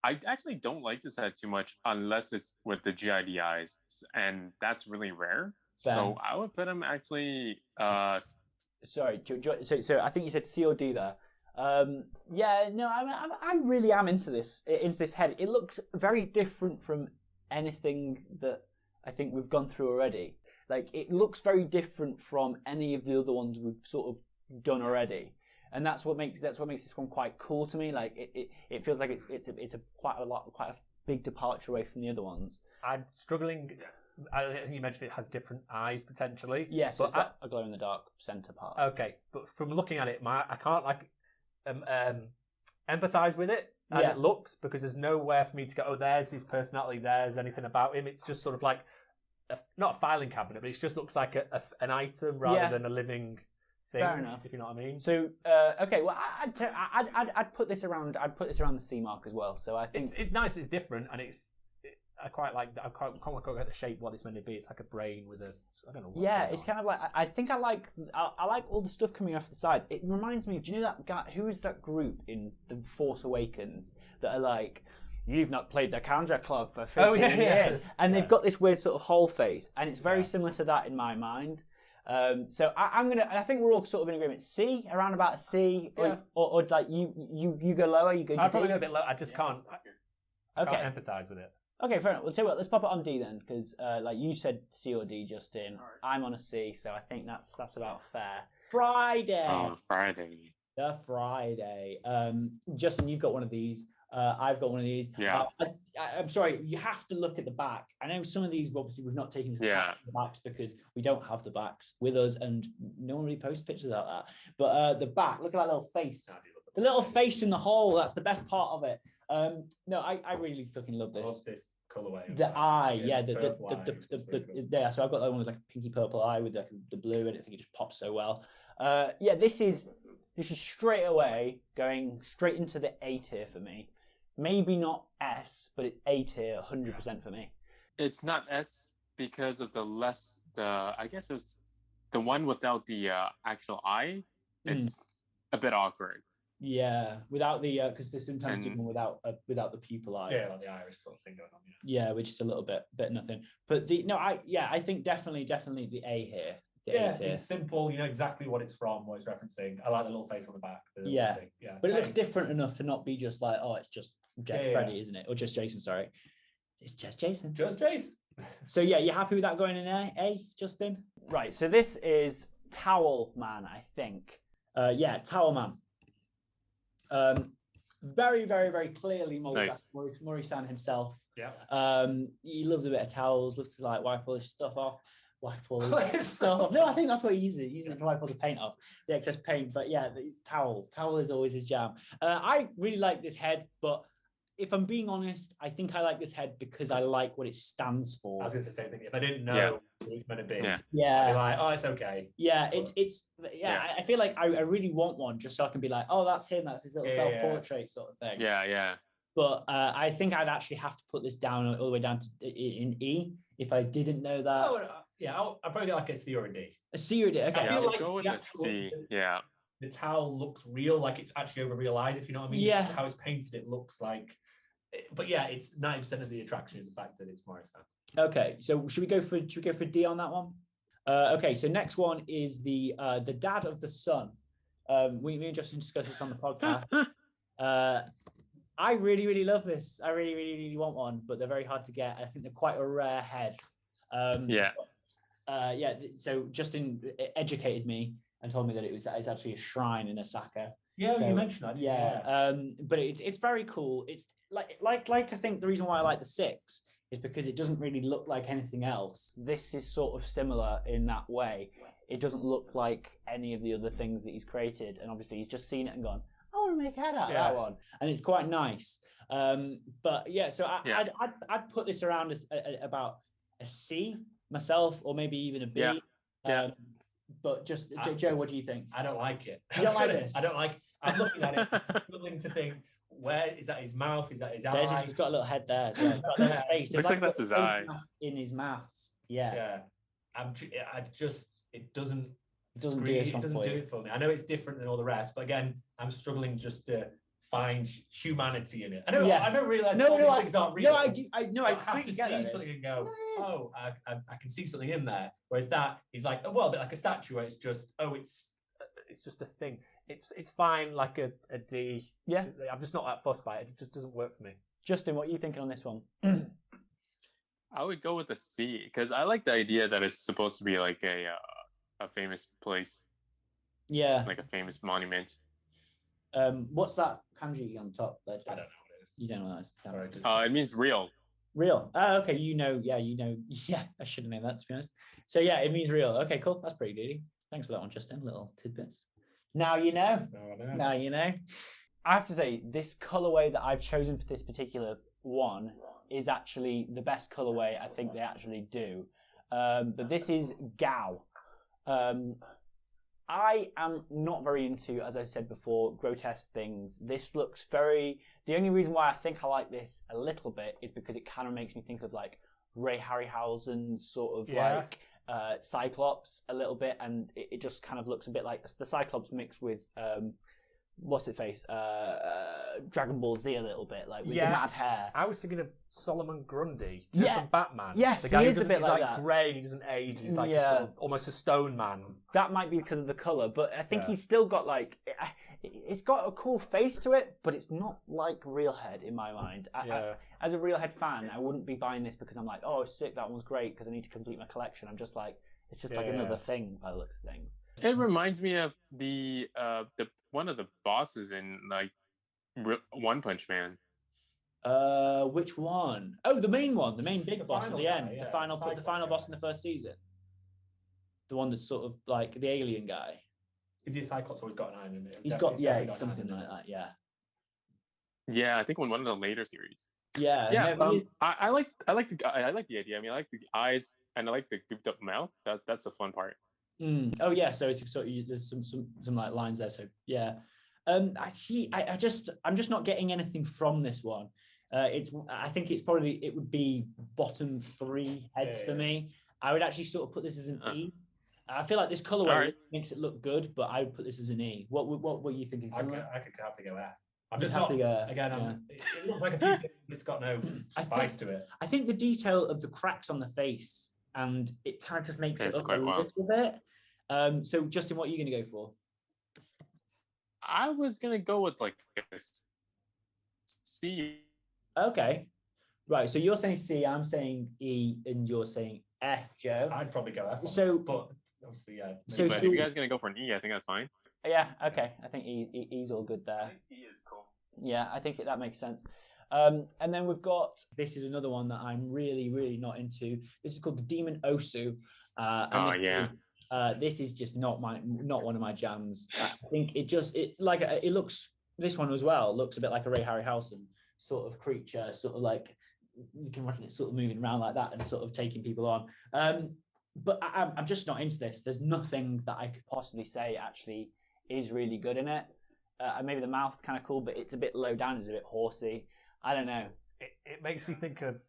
I actually don't like this head too much unless it's with the GID eyes, and that's really rare. Fair. So I would put him actually. Sorry, so I think you said C or D there. Yeah, no, I really am into this head. It looks very different from anything that I think we've gone through already. Like, it looks very different from any of the other ones we've sort of done already, and that's what makes this one quite cool to me. Like, it feels like it's quite a big departure away from the other ones. I'm struggling. I think you mentioned it has different eyes potentially. Yes, but it's got a glow in the dark center part. Okay, but from looking at it, I can't empathize with it as it looks, because there's nowhere for me to go. Oh, there's his personality. There's anything about him. It's just sort of like not a filing cabinet, but it just looks like an item rather than a living thing. Fair enough, if you know what I mean. So okay, well, I'd put this around. I'd put this around the C mark as well. So I think it's nice. It's different, and I quite like that. I can't quite get the shape what it's meant to be. It's like a brain with a, I don't know. Yeah, it's kind of like, I think I like all the stuff coming off the sides. It reminds me, do you know that guy, who is that group in The Force Awakens that are like, you've not played the Conjure Club for 15 years. And they've got this weird sort of whole face, and it's very similar to that in my mind. So I think we're all sort of in agreement. C, around about a C, or like you go lower, you go to D? I'd probably go a bit lower. I just can't empathise with it. Okay, fair enough. Well, tell you what, let's pop it on D then, because like you said C or D, Justin. Right. I'm on a C, so I think that's about fair. Friday. Oh, Friday. The Friday. Justin, you've got one of these. I've got one of these. Yeah. I'm sorry, you have to look at the back. I know some of these, obviously, we've not taken the backs because we don't have the backs with us, and no one really posts pictures about that. But the back, look at that little face. The little face in the hole, that's the best part of it. No, I really fucking love this. I love this colourway. The eye, yeah, so I've got that one with like a pinky purple eye with the blue, and I think it just pops so well. Yeah, this is straight away going straight into the A tier for me. Maybe not S, but it's A tier, 100% for me. It's not S because of I guess it's the one without the actual eye. It's a bit awkward. Yeah, without the because they sometimes do one without the pupil eye. Yeah, like the iris sort of thing going on. Yeah, which is a little bit nothing. But I think definitely the A here. It's simple. You know exactly what it's from, what it's referencing. I like the little face on the back. Yeah, but it looks different enough to not be just like, oh, it's just Freddy, isn't it? Or just Jason? Sorry, it's just Jason. Just Jason. So yeah, you happy with that going in A, Justin? Right. So this is Towel Man, I think. Towel Man. Very, very, very clearly Mori-san himself. Yeah. He loves a bit of towels, loves to like wipe all his stuff off, wipe all his stuff off. No, I think that's what he uses. He uses it to wipe all the paint off, the excess paint. But yeah, it's towel. Towel is always his jam. I really like this head, but if I'm being honest, I think I like this head because I like what it stands for. I was going to say the same thing. If I didn't know what it's meant to be, I'd be like, oh, it's okay. Yeah, I feel like I really want one just so I can be like, oh, that's him. That's his little self-portrait sort of thing. Yeah. But I think I'd actually have to put this down all the way down to in E if I didn't know that. Oh, I'd probably get like a C or a D. A C or a D. Okay. I feel like go with a C. Yeah. The towel looks real, like it's actually over real eyes. If you know what I mean. Yeah. How it's painted, it looks like. But yeah, it's 90% of the attraction is the fact that it's Morrison. Okay, so should we go for D on that one? Okay, so next one is the dad of the son. Me and Justin discussed this on the podcast. I really, really love this. I really, really, really want one, but they're very hard to get. I think they're quite a rare head. So Justin educated me and told me that it's actually a shrine in Osaka. Yeah, so, you mentioned that. Yeah. But it's very cool. It's like I think the reason why I like the 6 is because it doesn't really look like anything else. This is sort of similar in that way. It doesn't look like any of the other things that he's created, and obviously he's just seen it and gone, I want to make a head out of that one, and it's quite nice. But yeah, so I'd put this around as about a C myself, or maybe even a B. But just Joe, what do you think? I don't like it. You don't like this? I don't like. I'm looking at it, struggling to think. Where is that? His mouth? Is that his eye? He's got a little head there. As well. Face. Looks like that's his eye. In his mouth. Yeah. It doesn't do it for me. I know it's different than all the rest, but again, I'm struggling just to find humanity in it. I don't realize these things aren't real. No, I do. I have to see something and go, oh, I can see something in there. Whereas that is like, a bit like a statue where it's just, it's just a thing. It's fine, like a D. Yeah. I'm just not that fussed by it. It just doesn't work for me. Justin, what are you thinking on this one? I would go with a C because I like the idea that it's supposed to be like a famous place. Yeah. Like a famous monument. What's that kanji on top there? I don't know what it is. You don't know what that is. It means real. Real. Okay, you know. Yeah, I should have known that, to be honest. So yeah, it means real. Okay, cool. That's pretty good. Thanks for that one, Justin. Little tidbits. Now you know. Now you know. I have to say, this colourway that I've chosen for this particular one is actually the best colourway I think they actually do. But this is Gao. I am not very into, as I said before, grotesque things. This looks very... The only reason why I think I like this a little bit is because it kind of makes me think of like Ray Harryhausen's sort of like Cyclops a little bit, and it just kind of looks a bit like the Cyclops mixed with... what's it face? Dragon Ball Z a little bit, like with the mad hair. I was thinking of Solomon Grundy from Batman. Yes, the guy he who is a doesn't, bit he's like like that. grey and he doesn't age. He's like a sort of, almost a stone man. That might be because of the colour, but I think he's still got like... It's got a cool face to it, but it's not like RealxHead in my mind. As a RealxHead fan, I wouldn't be buying this because I'm like, oh, sick, that one's great because I need to complete my collection. I'm just like, it's just like another thing by the looks of things. It reminds me of the one of the bosses in like One Punch Man. Which one? Oh, the main one, the main big boss at the end, the final boss in the first season. The one that's sort of like the alien guy. Is he a Cyclops or he's got an eye in it? He's got it's something like that. Yeah. Yeah, I think in one of the later series. Yeah. No, I like the idea. I mean, I like the eyes and I like the gooped up mouth. That's the fun part. Oh yeah, so it's sort of, there's some like lines there. So yeah, actually, I'm just not getting anything from this one. I think it would be bottom 3 heads for me. I would actually sort of put this as an E. I feel like this colorway makes it look good, but I would put this as an E. What were you thinking? I could have to go F. I'm just not. Again, it looks like a few things. It's got no spice to it. I think the detail of the cracks on the face and it kind of just makes it look a little bit. So Justin, what are you going to go for? I was going to go with like a C. Okay. Right. So you're saying C, I'm saying E, and you're saying F, Joe. I'd probably go F. But obviously, So but if you guys are going to go for an E, I think that's fine. Yeah, okay. I think E's all good there. E is cool. Yeah, I think that makes sense. And then we've got... This is another one that I'm really, really not into. This is called the Demon Osu. This is just not one of my jams. I think it looks... This one as well looks a bit like a Ray Harryhausen sort of creature, sort of like... You can imagine it sort of moving around like that and sort of taking people on. But I'm just not into this. There's nothing that I could possibly say actually is really good in it. Maybe the mouth's kind of cool, but it's a bit low down. It's a bit horsey. I don't know. It makes me think of,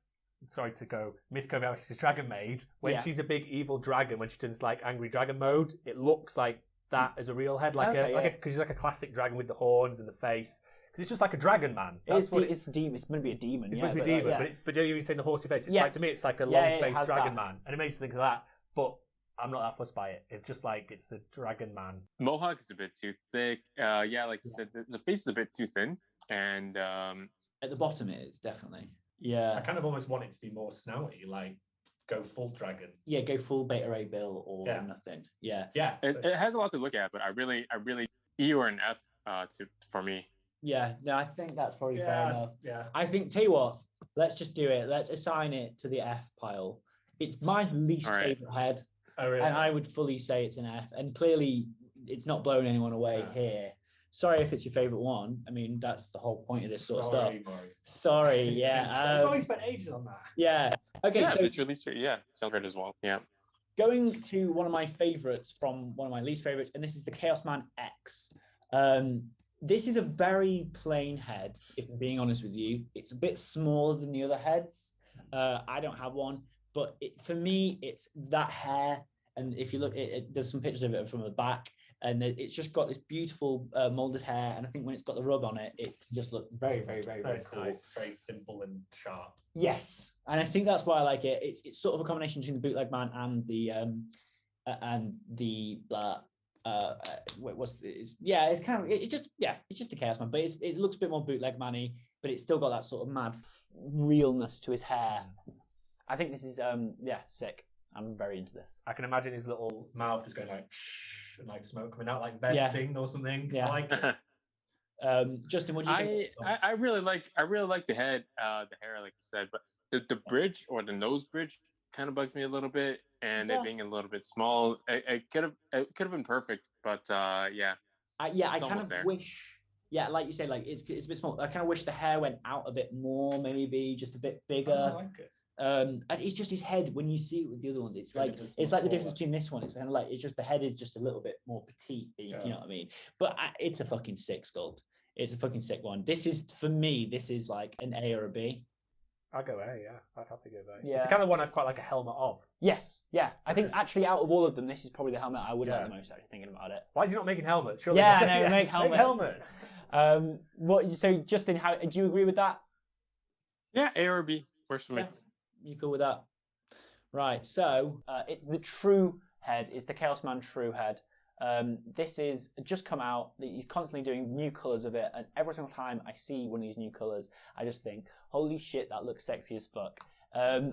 sorry to go, Miss Kobayashi's Dragon Maid. When she's a big evil dragon, when she turns like angry dragon mode, it looks like that as a Real head, because she's like a classic dragon with the horns and the face. Because it's just like a dragon man. It's going to be a demon. It's supposed to be a demon, but you're saying the horsey face. It's like, to me, it's like a long-faced dragon man, and it makes you think of that. But I'm not that fussed by it. It's just like it's a dragon man. Mohawk is a bit too thick. Like you said, the face is a bit too thin, and at the bottom it is definitely. Yeah, I kind of almost want it to be more snouty, like go full dragon. Yeah, go full Beta Ray Bill or nothing. Yeah. It has a lot to look at, but I really E or an F for me. Yeah, no, I think that's probably fair enough. Yeah. I think, tell you what, let's just do it. Let's assign it to the F pile. It's my least favorite head. Oh, really? And I would fully say it's an F. And clearly, it's not blowing anyone away here. Sorry if it's your favorite one. I mean, that's the whole point of this sort of stuff. Maurice. Sorry, yeah. I've always spent ages on that. Yeah. Okay, so it's your least favorite. Sounds right as well. Yeah. Going to one of my favorites from one of my least favorites, and this is the Chaosman X. This is a very plain head, if I'm being honest with you. It's a bit smaller than the other heads. I don't have one, but for me, it's that hair. And if you look, there's some pictures of it from the back, and it's just got this beautiful molded hair. And I think when it's got the rub on it, it just looks very, very, very, very cool. Nice. It's very simple and sharp. Yes, and I think that's why I like it. It's sort of a combination between the Bootleg Man and the it's just a Chaosman, but it looks a bit more Bootleg Man-y, but it's still got that sort of mad realness to his hair. I think this is sick. I'm very into this. I can imagine his little mouth just going like shh, and like smoke coming out, like venting or something. Yeah. I like it. Justin, what do you think? I really like the head, the hair, like you said, but the bridge or the nose bridge kind of bugs me a little bit, and it being a little bit small, it could have been perfect, but I kind of wish. Yeah, like you said, like it's a bit small. I kind of wish the hair went out a bit more, maybe just a bit bigger. I like it. And it's just his head. When you see it with the other ones, it's like the difference between this one. It's kind of like it's just the head is just a little bit more petite, if you know what I mean. But it's a fucking sick sculpt. It's a fucking sick one. This is for me. This is like an A or a B. I'd go A, yeah. I'd have to go A. Yeah. It's the kind of one I'd quite like a helmet of. Yes, yeah. I think actually out of all of them, this is probably the helmet I would like the most. Actually, thinking about it. Why is he not making helmets? Surely make helmets. What? So Justin, how do you agree with that? Yeah, A or B. Works for me. You cool with that? Right. So it's the True Head. It's the Chaosman True Head. This is just come out. He's constantly doing new colours of it, and every single time I see one of these new colours, I just think, "Holy shit, that looks sexy as fuck." I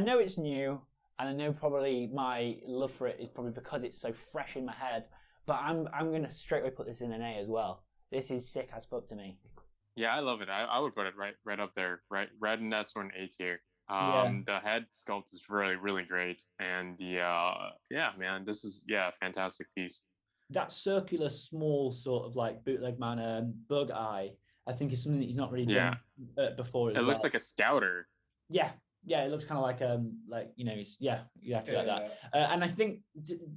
know it's new, and I know probably my love for it is probably because it's so fresh in my head. But I'm gonna straight away put this in an A as well. This is sick as fuck to me. Yeah, I love it. I would put it right up there, right in that sort of A tier. The head sculpt is really, really great, and the man, this is a fantastic piece. That circular, small sort of like bootleg man bug eye, I think is something that he's not really done before. It looks like a scouter. Yeah, it looks kind of like he's exactly like that. And I think,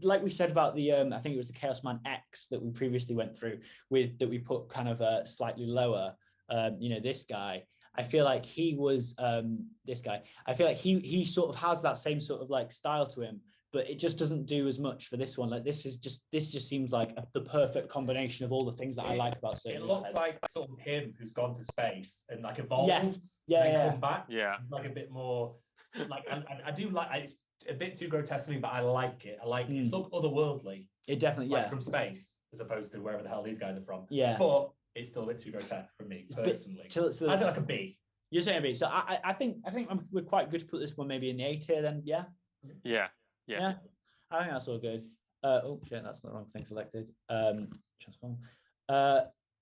like we said about the I think it was the Chaosman X that we previously went through with that we put kind of slightly lower. This guy. I feel like he was this guy. I feel like he sort of has that same sort of like style to him, but it just doesn't do as much for this one. Like this just seems like the perfect combination of all the things that I like about certain. It looks like sort of him who's gone to space and like evolved, come back. Yeah, like a bit more. Like I do like it's a bit too grotesque to me, but I like it. I like it. It's look otherworldly. It definitely from space as opposed to wherever the hell these guys are from. Yeah, but it's still a bit too grotesque for me personally. I say like a B. You're saying a B. So I think we're quite good to put this one maybe in the A tier then. Yeah. I think that's all good. Oh shit, that's the wrong thing selected. Transform.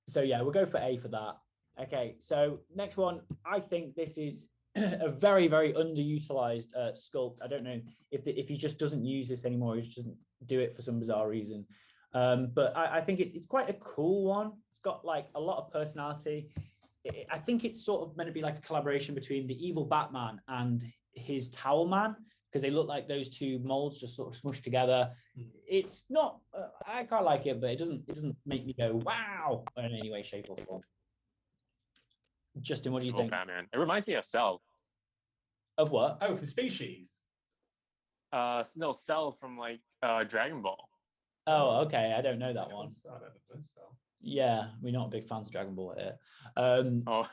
So yeah, we'll go for A for that. Okay, so next one. I think this is a very, very underutilized sculpt. I don't know if he just doesn't use this anymore. He just doesn't do it for some bizarre reason. But I think it's quite a cool one. It's got like a lot of personality. I think it's sort of meant to be like a collaboration between the evil Batman and his Towel Man, because they look like those two molds just sort of smushed together. It's not, I quite like it, but it doesn't make me go, wow, in any way, shape or form. Justin, what do you think? Batman. It reminds me of Cell. Of what? Oh, from Species? No, Cell from like Dragon Ball. Oh, okay. I don't know that one. I don't know so. Yeah, we're not big fans of Dragon Ball here. No,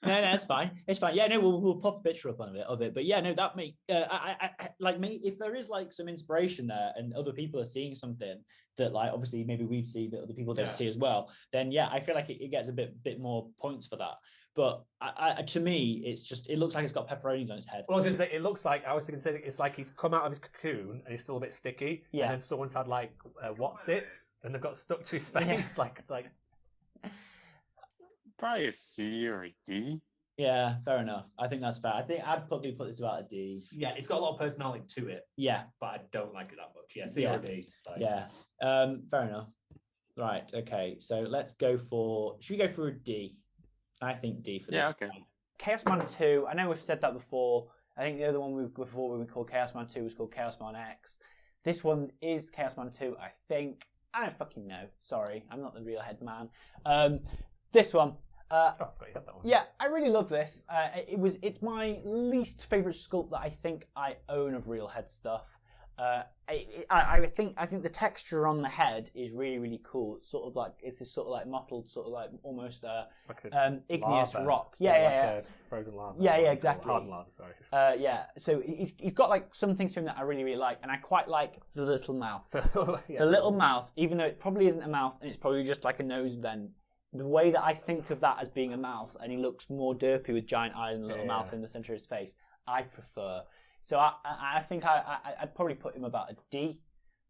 it's fine. It's fine. Yeah, no, we'll pop a picture up of it. But yeah, no, that make I like me. If there is like some inspiration there, and other people are seeing something that like obviously maybe we've seen that other people don't see as well, then yeah, I feel like it gets a bit more points for that. But to me, it looks like it's got pepperonis on its head. Well, it looks like I was going to say it's like he's come out of his cocoon and he's still a bit sticky. Yeah. And then someone's had like what's-its and they've got stuck to his face. Like probably a C or a D. Yeah, fair enough. I think that's fair. I think I'd probably put this about a D. Yeah, it's got a lot of personality to it. Yeah, but I don't like it that much. Yeah, C or a D. Like. Yeah, fair enough. Right. Okay. So let's go for. Should we go for a D? I think D for this. Yeah. Okay. Chaosman 2. I know we've said that before. I think the other one before we called Chaosman 2 was called Chaosman X. This one is Chaosman 2. I think. I don't fucking know. Sorry, I'm not the RealxHead man. This one. Yeah, I really love this. It's my least favorite sculpt that I think I own of RealxHead stuff. I think the texture on the head is really, really cool. It's sort of like this sort of like mottled, sort of like almost igneous lava. Rock. Yeah. Frozen lava. Yeah, exactly. Hard lava, sorry. Yeah. So he's got like some things to him that I really, really like, and I quite like the little mouth. The little mouth, even though it probably isn't a mouth and it's probably just like a nose vent. The way that I think of that as being a mouth, and he looks more derpy with giant eyes and a little mouth in the center of his face, I prefer. So I think I'd probably put him about a D,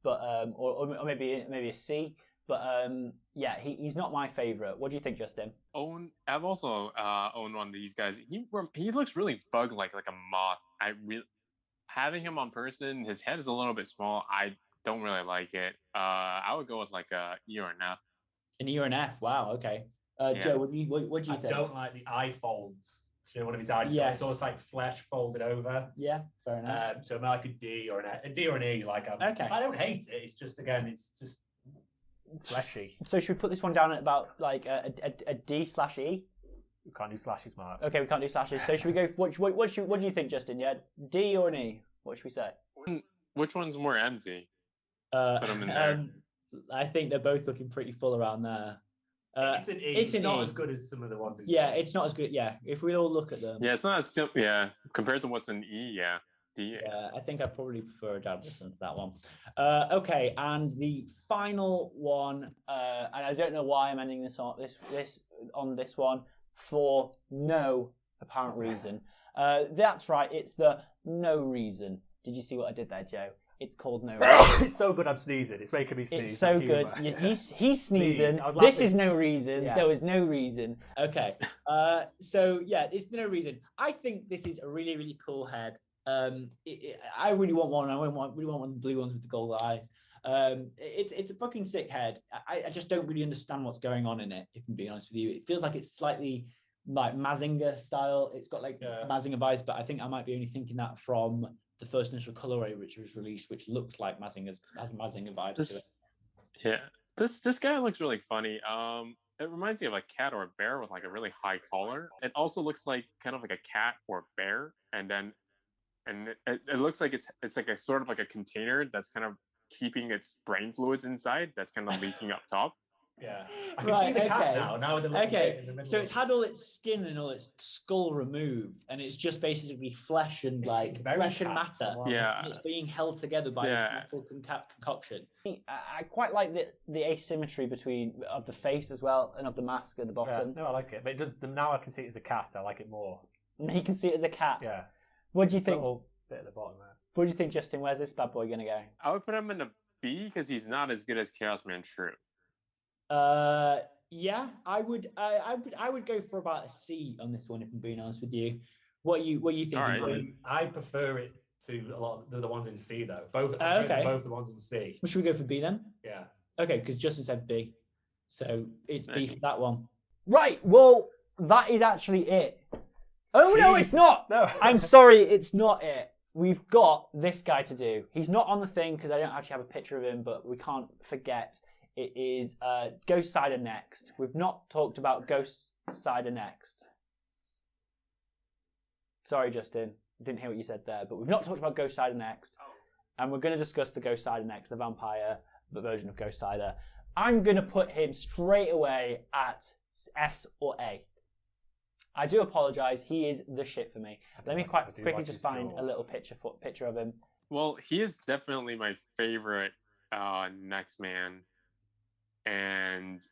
but or maybe a C. But yeah, he's not my favorite. What do you think, Justin? I've also owned one of these guys. He looks really bug-like, like a moth. Having him on person, his head is a little bit small. I don't really like it. I would go with like a E or an F. An E or an F. Wow. Okay. Joe, what do you think? I don't like the eye folds. One of his eyes. Yes. It's almost like flesh folded over. Yeah, fair enough. So like a D or an E. Like Okay. I don't hate it. It's just it's just fleshy. So should we put this one down at about like a D/E? We can't do slashes, Mark. Okay, we can't do slashes. So should we go? What do you think, Justin? Yeah, D or an E? What should we say? Which one's more empty? Put them in there. I think they're both looking pretty full around there. It's an E. It's not as good as some of the ones. Yeah, it's not as good. Yeah, if we all look at them. Yeah, it's not as still. Yeah, compared to what's in E. Yeah, D. Yeah, I think I probably prefer Jadison to that one. Okay, and the final one, and I don't know why I'm ending this on this one for no apparent reason. That's right, it's the no reason. Did you see what I did there, Joe? It's called no reason. It's so good I'm sneezing. It's making me sneeze. It's so good. He's sneezing. This is no reason. Yes. There was no reason. Okay. So yeah, it's no reason. I think this is a really, really cool head. I really want one. I really want one of the blue ones with the gold eyes. It's a fucking sick head. I just don't really understand what's going on in it, if I'm being honest with you. It feels like it's slightly like Mazinger style. It's got like Mazinger vibes, but I think I might be only thinking that from the first initial colorway which was released, which looked like has Mazinger vibes to it. Yeah, this guy looks really funny. It reminds me of a cat or a bear with like a really high collar. It also looks like kind of like a cat or a bear, and it looks like it's like a sort of like a container that's kind of keeping its brain fluids inside. That's kind of leaking up top. Yeah, I can see the cat now. So it's had all its skin and all its skull removed, and it's just basically flesh and matter. Yeah, and it's being held together by this metal concoction. I quite like the asymmetry of the face as well and of the mask at the bottom. Yeah, no, I like it, but it does. Now I can see it as a cat. I like it more. You can see it as a cat. Yeah. What do you think? Little bit at the bottom there. What do you think, Justin? Where's this bad boy gonna go? I would put him in a B because he's not as good as Chaosman True. Yeah, I would go for about a C on this one, if I'm being honest with you. What you thinking? Right. I prefer it to a lot of the ones in C though. Both the ones in C. Well, should we go for B then? Yeah. Okay, because Justin said B, so it's B for that one. Right. Well, that is actually it. Oh Jeez. No, it's not. No, I'm sorry, it's not it. We've got this guy to do. He's not on the thing because I don't actually have a picture of him, but we can't forget. It is Ghost Cider next. We've not talked about Ghost Cider next. Sorry, Justin. Didn't hear what you said there, but we've not talked about Ghost Cider next. And we're going to discuss the Ghost Cider next, the vampire version of Ghost Cider. I'm going to put him straight away at S or A. I do apologise. He is the shit for me. Let me quickly just find a little picture of him. Well, he is definitely my favorite next man. And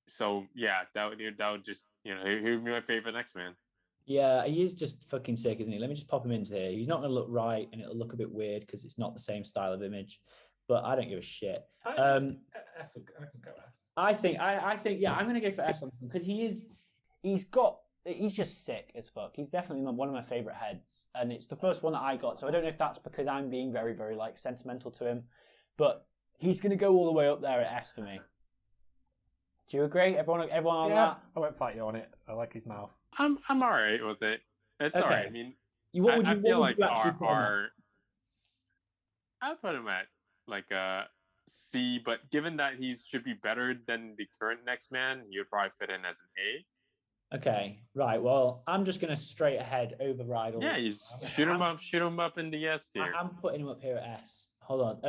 so, yeah, that would just, he would be my favorite next man. Yeah, he is just fucking sick, isn't he? Let me just pop him into here. He's not going to look right, and it'll look a bit weird because it's not the same style of image. But I don't give a shit. I can go S. I think, yeah, I'm going to go for S on him because he's just sick as fuck. He's definitely one of my favourite heads, and it's the first one that I got. So I don't know if that's because I'm being very, very like sentimental to him, but he's going to go all the way up there at S for me. Do you agree? Everyone on that? I won't fight you on it. I like his mouth. I'm all right with it. It's all right. I mean, I feel like I'd put him at like a C, but given that he should be better than the current next man, he would probably fit in as an A. Okay, right. Well, I'm just going to straight ahead override all. Yeah, you shoot him up in the S tier. I'm putting him up here at S. Hold on.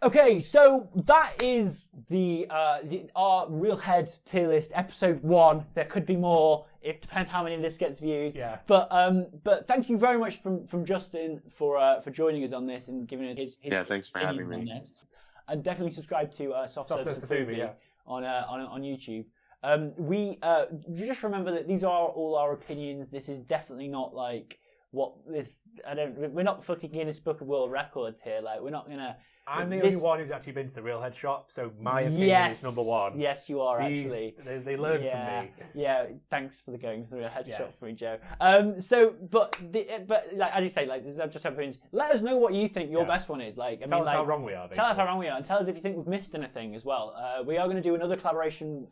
Okay, so that is our RealxHead tier list, episode 1. There could be more. It depends how many of this gets views. Yeah. But thank you very much from Justin for joining us on this and giving us his thanks for having me. And definitely subscribe to SoftServe Sofubi on YouTube. We just remember that these are all our opinions. This is definitely not like we're not fucking Guinness Book of World Records here. Like we're not gonna I'm the only one who's actually been to the RealxHead shop, so my opinion is number one. Yes, you are These, actually. They learned from me. Yeah, thanks for the going through a head shop Yes. for me, Joe. But like as you say, like this is just opinions. Let us know what you think your best one is. Like, Tell us how wrong we are. Tell us how wrong we are, and tell us if you think we've missed anything as well. We are going to do another collaboration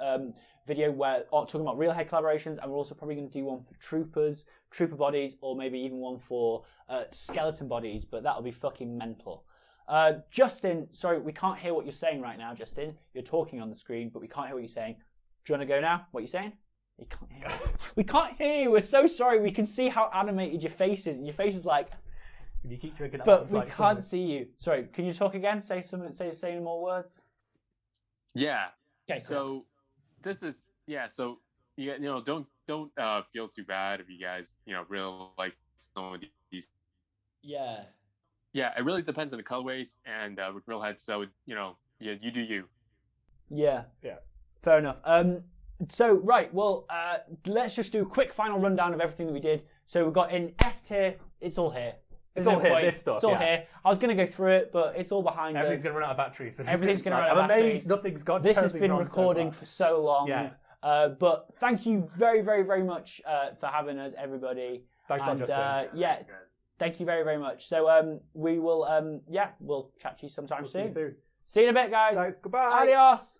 video where talking about RealxHead collaborations, and we're also probably going to do one for troopers, trooper bodies, or maybe even one for skeleton bodies. But that'll be fucking mental. Justin, sorry, we can't hear what you're saying right now, Justin. You're talking on the screen, but we can't hear what you're saying. Do you want to go now? What are you saying? You can't hear us. We can't hear you. We're so sorry. We can see how animated your face is, and your face is like. Can you keep drinking that? But we can't see you. Sorry. Can you talk again? Say any more words. Yeah. Okay. So this is So don't feel too bad if you guys really like some of these. Yeah. Yeah, it really depends on the colorways and with RealxHead. So you do you. Yeah. Yeah. Fair enough. So right, well, let's just do a quick final rundown of everything that we did. So we've got in S tier, it's all here. It's all here. This stuff. It's all here. I was going to go through it, but it's all behind Everything's us. going to run out of batteries. Everything's going to run out of I'm batteries. amazed nothing's gone. This has terribly been wrong recording so for so long. Yeah. But thank you very, very, very much for having us, everybody. Thanks a lot, Justin. Yeah, thank you very, very much. So we will, we'll chat to you sometime soon. See you soon. See you in a bit, guys. Thanks. Goodbye. Adios.